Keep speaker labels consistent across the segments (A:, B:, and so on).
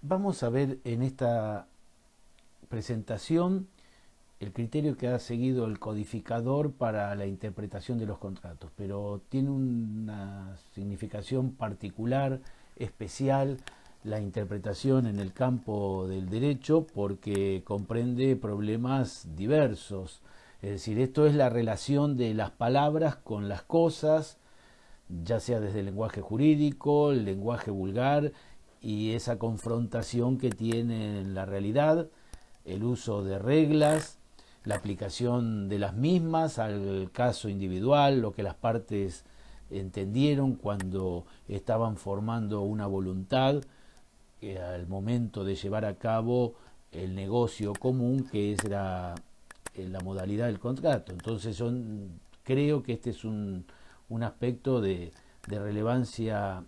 A: Vamos a ver en esta presentación el criterio que ha seguido el codificador para la interpretación de los contratos, pero tiene una significación particular, especial, la interpretación en el campo del derecho, porque comprende problemas diversos. Es decir, esto es la relación de las palabras con las cosas, ya sea desde el lenguaje jurídico, el lenguaje vulgar y esa confrontación que tiene en la realidad, el uso de reglas, la aplicación de las mismas al caso individual, lo que las partes entendieron cuando estaban formando una voluntad al momento de llevar a cabo el negocio común, que es la modalidad del contrato. Entonces creo que este es un aspecto de relevancia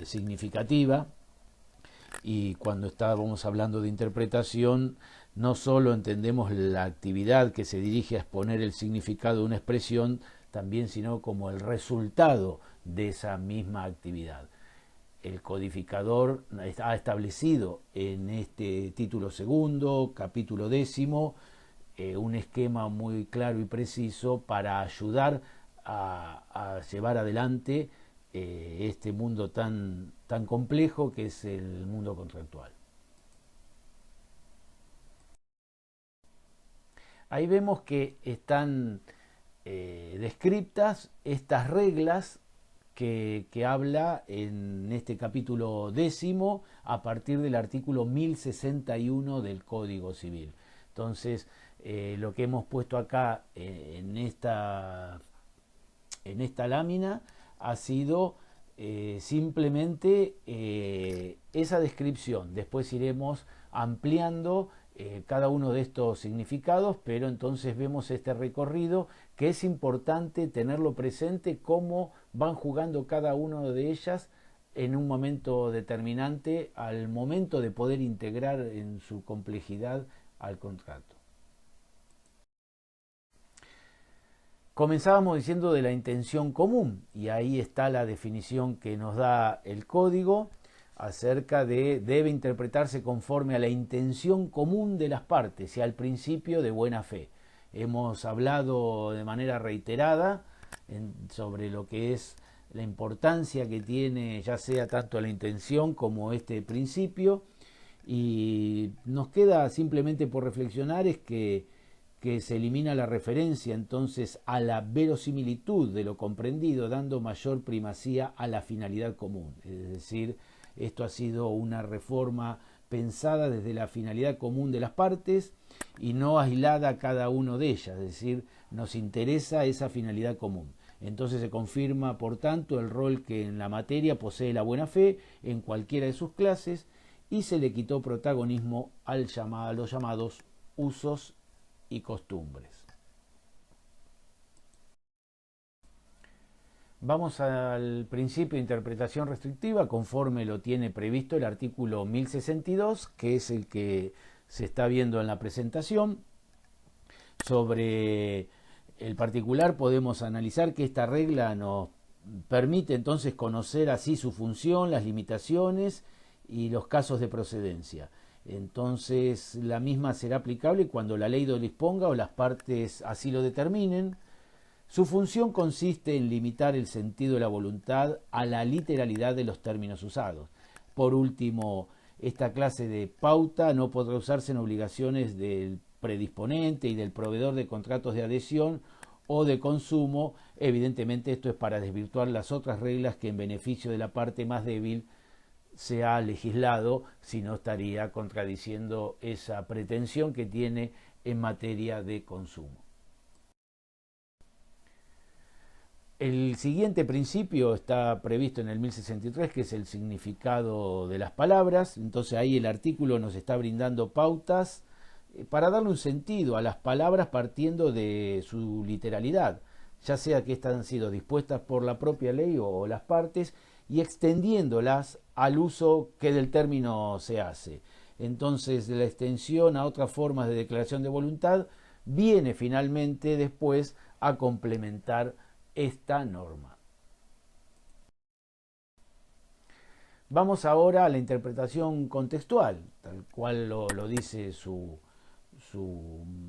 A: significativa, y cuando estábamos hablando de interpretación no solo entendemos la actividad que se dirige a exponer el significado de una expresión también, sino como el resultado de esa misma actividad. El codificador ha establecido en este título segundo, capítulo 10, un esquema muy claro y preciso para ayudar a llevar adelante este mundo tan complejo que es el mundo contractual. Ahí vemos que están descritas estas reglas que habla en este capítulo 10 a partir del artículo 1061 del Código Civil. Entonces, lo que hemos puesto acá en esta lámina ha sido simplemente esa descripción. Después iremos ampliando cada uno de estos significados, pero entonces vemos este recorrido que es importante tenerlo presente, cómo van jugando cada una de ellas en un momento determinante al momento de poder integrar en su complejidad al contrato. Comenzábamos diciendo de la intención común, y ahí está la definición que nos da el código acerca de debe interpretarse conforme a la intención común de las partes y al principio de buena fe. Hemos hablado de manera reiterada sobre lo que es la importancia que tiene ya sea tanto la intención como este principio, y nos queda simplemente por reflexionar es que se elimina la referencia entonces a la verosimilitud de lo comprendido, dando mayor primacía a la finalidad común. Es decir, esto ha sido una reforma pensada desde la finalidad común de las partes y no aislada a cada uno de ellas, es decir, nos interesa esa finalidad común. Entonces se confirma, por tanto, el rol que en la materia posee la buena fe en cualquiera de sus clases, y se le quitó protagonismo a los llamados usos y costumbres. Vamos al principio de interpretación restrictiva conforme lo tiene previsto el artículo 1062, que es el que se está viendo en la presentación. Sobre el particular podemos analizar que esta regla nos permite entonces conocer así su función, las limitaciones y los casos de procedencia. Entonces la misma será aplicable cuando la ley lo disponga o las partes así lo determinen. Su función consiste en limitar el sentido de la voluntad a la literalidad de los términos usados. Por último, esta clase de pauta no podrá usarse en obligaciones del predisponente y del proveedor de contratos de adhesión o de consumo. Evidentemente esto es para desvirtuar las otras reglas que en beneficio de la parte más débil se ha legislado, si no estaría contradiciendo esa pretensión que tiene en materia de consumo. El siguiente principio está previsto en el 1063, que es el significado de las palabras. Entonces ahí el artículo nos está brindando pautas para darle un sentido a las palabras partiendo de su literalidad, ya sea que estas han sido dispuestas por la propia ley o las partes, y extendiéndolas al uso que del término se hace. Entonces la extensión a otras formas de declaración de voluntad viene finalmente después a complementar esta norma. Vamos ahora a la interpretación contextual, tal cual lo dice su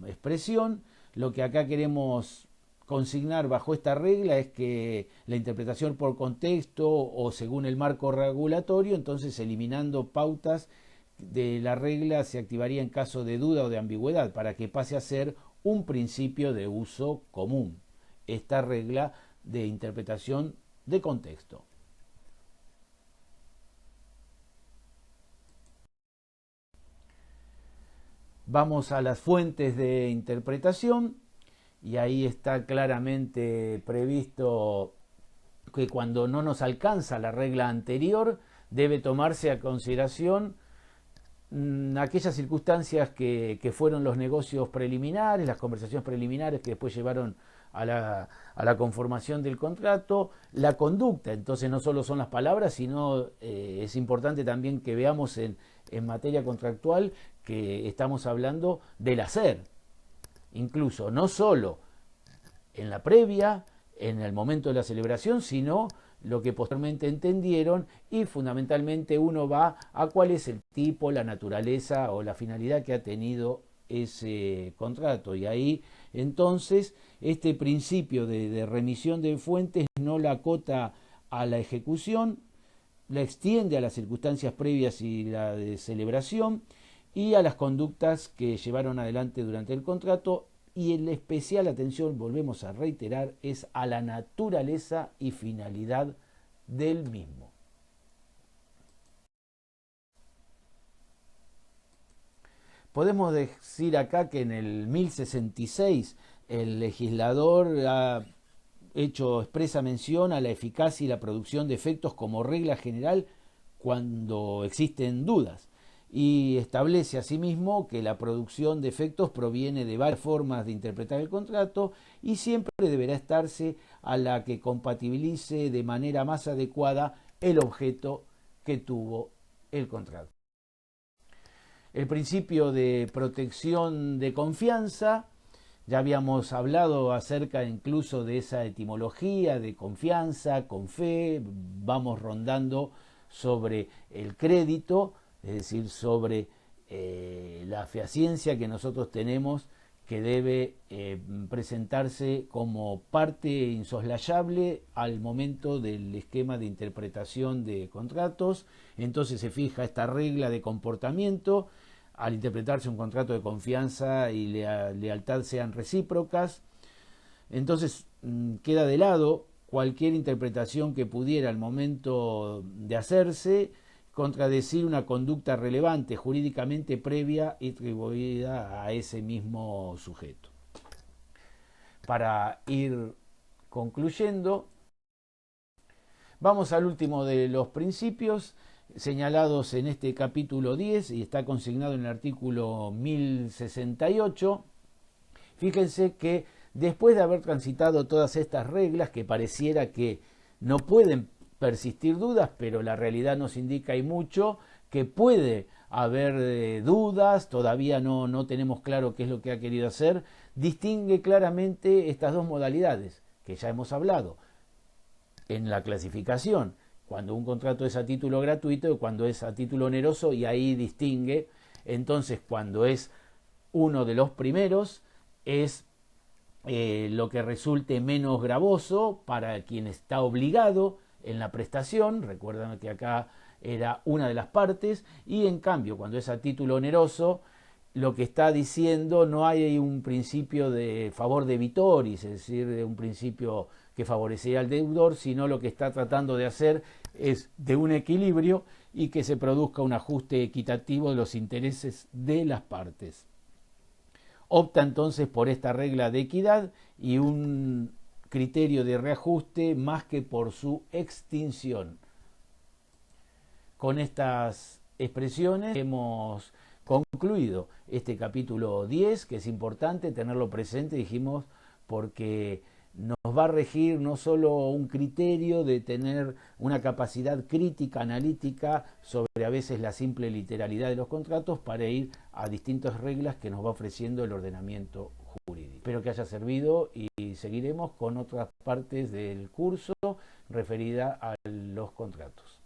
A: expresión. Lo que acá queremos consignar bajo esta regla es que la interpretación por contexto o según el marco regulatorio, entonces eliminando pautas de la regla se activaría en caso de duda o de ambigüedad para que pase a ser un principio de uso común. Esta regla de interpretación de contexto. Vamos a las fuentes de interpretación y ahí está claramente previsto que cuando no nos alcanza la regla anterior debe tomarse a consideración aquellas circunstancias que fueron los negocios preliminares, las conversaciones preliminares que después llevaron a la conformación del contrato, la conducta, entonces no solo son las palabras, sino es importante también que veamos en materia contractual que estamos hablando del hacer, incluso no solo en la previa, en el momento de la celebración, sino lo que posteriormente entendieron y fundamentalmente uno va a cuál es el tipo, la naturaleza o la finalidad que ha tenido ese contrato. Y ahí entonces este principio de remisión de fuentes no la acota a la ejecución, la extiende a las circunstancias previas y la de celebración y a las conductas que llevaron adelante durante el contrato y en especial atención, volvemos a reiterar, es a la naturaleza y finalidad del mismo. Podemos decir acá que en el 1066 el legislador ha hecho expresa mención a la eficacia y la producción de efectos como regla general cuando existen dudas y establece asimismo que la producción de efectos proviene de varias formas de interpretar el contrato y siempre deberá estarse a la que compatibilice de manera más adecuada el objeto que tuvo el contrato. El principio de protección de confianza, ya habíamos hablado acerca incluso de esa etimología de confianza, con fe, vamos rondando sobre el crédito, es decir, sobre la fehaciencia que nosotros tenemos que debe presentarse como parte insoslayable al momento del esquema de interpretación de contratos. Entonces se fija esta regla de comportamiento al interpretarse un contrato de confianza y lealtad sean recíprocas. Entonces queda de lado cualquier interpretación que pudiera al momento de hacerse contradecir una conducta relevante jurídicamente previa y atribuida a ese mismo sujeto. Para ir concluyendo, vamos al último de los principios señalados en este capítulo 10 y está consignado en el artículo 1068. Fíjense que después de haber transitado todas estas reglas que pareciera que no pueden persistir dudas, pero la realidad nos indica y mucho que puede haber dudas, todavía no tenemos claro qué es lo que ha querido hacer, distingue claramente estas dos modalidades que ya hemos hablado en la clasificación, cuando un contrato es a título gratuito y cuando es a título oneroso, y ahí distingue. Entonces cuando es uno de los primeros es lo que resulte menos gravoso para quien está obligado en la prestación, recuerdan que acá era una de las partes, y en cambio cuando es a título oneroso lo que está diciendo no hay un principio de favor de vitoris, es decir, de un principio que favorecería al deudor, sino lo que está tratando de hacer es de un equilibrio y que se produzca un ajuste equitativo de los intereses de las partes. Opta entonces por esta regla de equidad y un criterio de reajuste más que por su extinción. Con estas expresiones hemos concluido este capítulo 10, que es importante tenerlo presente, dijimos, porque nos va a regir no solo un criterio de tener una capacidad crítica, analítica, sobre a veces la simple literalidad de los contratos, para ir a distintas reglas que nos va ofreciendo el ordenamiento jurídico. Espero que haya servido y seguiremos con otras partes del curso referida a los contratos.